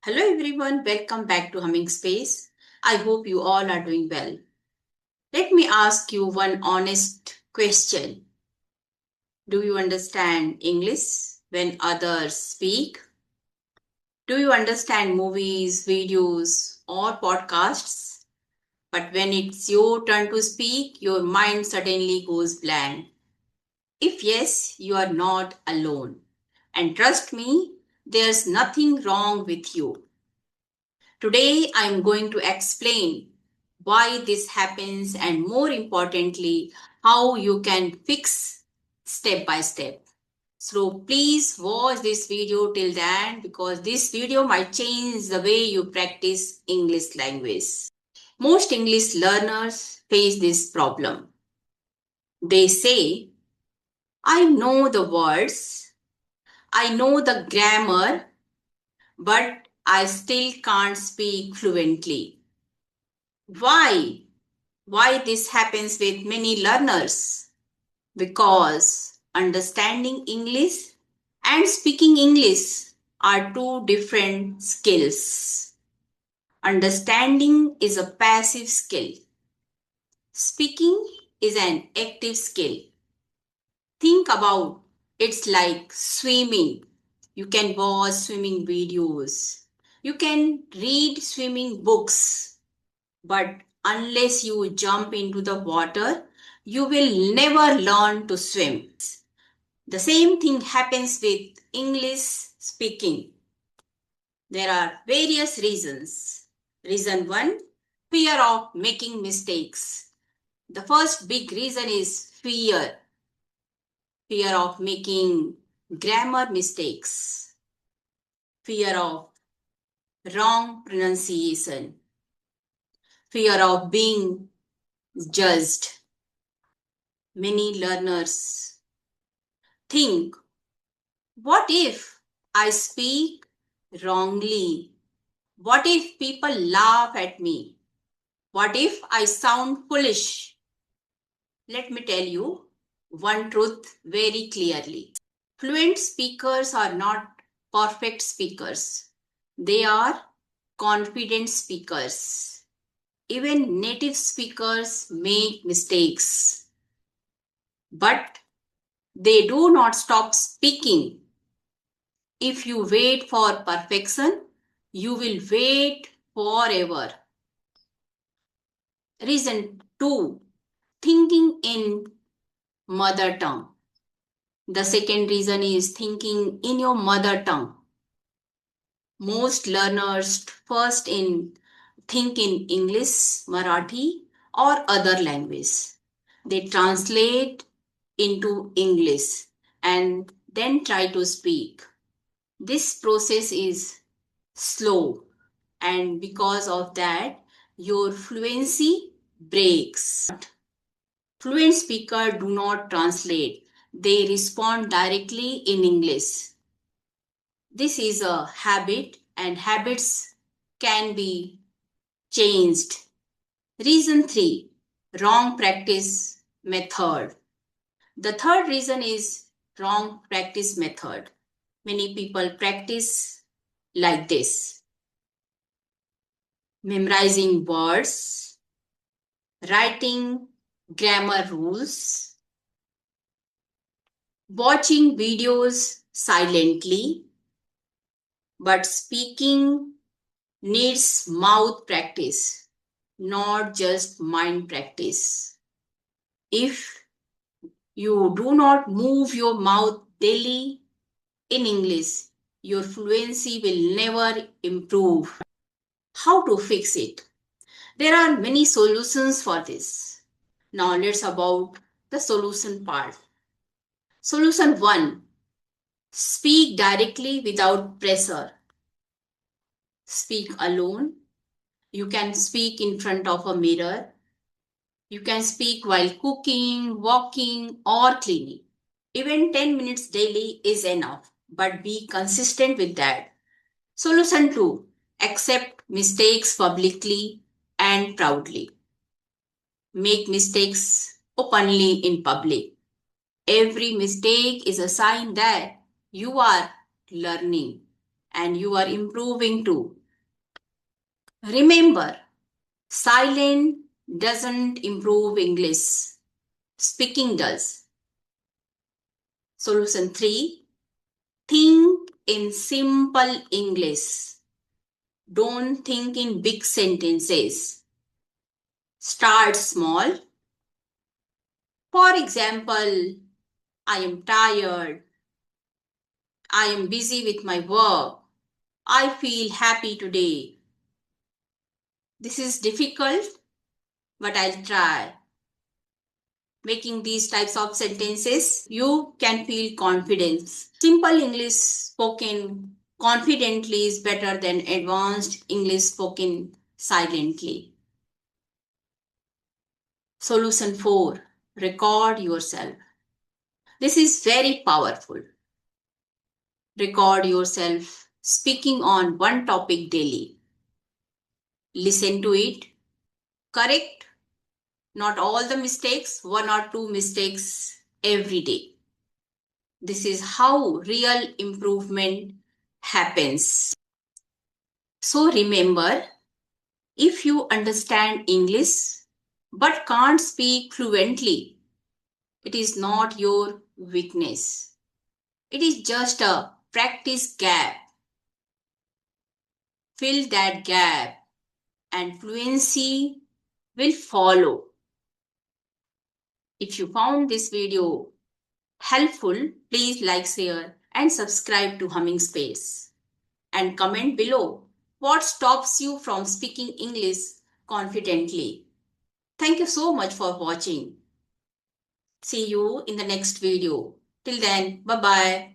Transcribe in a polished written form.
Hello everyone, welcome back to Humming Space. I hope you all are doing well. Let me ask you one honest question. Do you understand English when others speak? Do you understand movies, videos, or podcasts? But when it's your turn to speak, your mind suddenly goes blank. If yes, you are not alone. And trust me, there's nothing wrong with you. Today, I am going to explain why this happens and, more importantly, how you can fix step by step. So, please watch this video till the end because this video might change the way you practice English language. Most English learners face this problem. They say, I know the words, I know the grammar, but I still can't speak fluently. Why? Why this happens with many learners? Because understanding English and speaking English are two different skills. Understanding is a passive skill. Speaking is an active skill. Think about it's like swimming. You can watch swimming videos. You can read swimming books. But unless you jump into the water, you will never learn to swim. The same thing happens with English speaking. There are various reasons. Reason 1, fear of making mistakes. The first big reason is fear. Fear of making grammar mistakes. Fear of wrong pronunciation. Fear of being judged. Many learners think, what if I speak wrongly? What if people laugh at me? What if I sound foolish? Let me tell you one truth very clearly. Fluent speakers are not perfect speakers. They are confident speakers. Even native speakers make mistakes. But they do not stop speaking. If you wait for perfection, you will wait forever. Reason 2, thinking in mother tongue. The second reason is thinking in your mother tongue. Most learners first think in English, Marathi, or other language. They translate into English and then try to speak. This process is slow, and because of that, your fluency breaks. Fluent speakers do not translate, they respond directly in English. This is a habit, and habits can be changed. Reason 3, wrong practice method. The third reason is wrong practice method. Many people practice like this: memorizing words, writing grammar rules, watching videos silently, but speaking needs mouth practice, not just mind practice. If you do not move your mouth daily in English, your fluency will never improve. How to fix it? There are many solutions for this. Now let's about the solution part. Solution 1, speak directly without pressure. Speak alone. You can speak in front of a mirror. You can speak while cooking, walking, or cleaning. Even 10 minutes daily is enough, but be consistent with that. Solution 2, accept mistakes publicly and proudly. Make mistakes openly in public. Every mistake is a sign that you are learning, and you are improving too. Remember, silent doesn't improve English, speaking does. Solution 3. Think in simple English. Don't think in big sentences. Start small. For example, I am tired. I am busy with my work. I feel happy today. This is difficult, but I'll try. Making these types of sentences, you can feel confidence. Simple English spoken confidently is better than advanced English spoken silently. Solution 4. Record yourself. This is very powerful. Record yourself speaking on one topic daily. Listen to it. Correct not all the mistakes, one or two mistakes every day. This is how real improvement happens. So remember, if you understand English but can't speak fluently, it is not your weakness. It is just a practice gap. Fill that gap and fluency will follow. If you found this video helpful, please like, share and subscribe to Humming Space. And comment below what stops you from speaking English confidently. Thank you so much for watching. See you in the next video. Till then, bye-bye.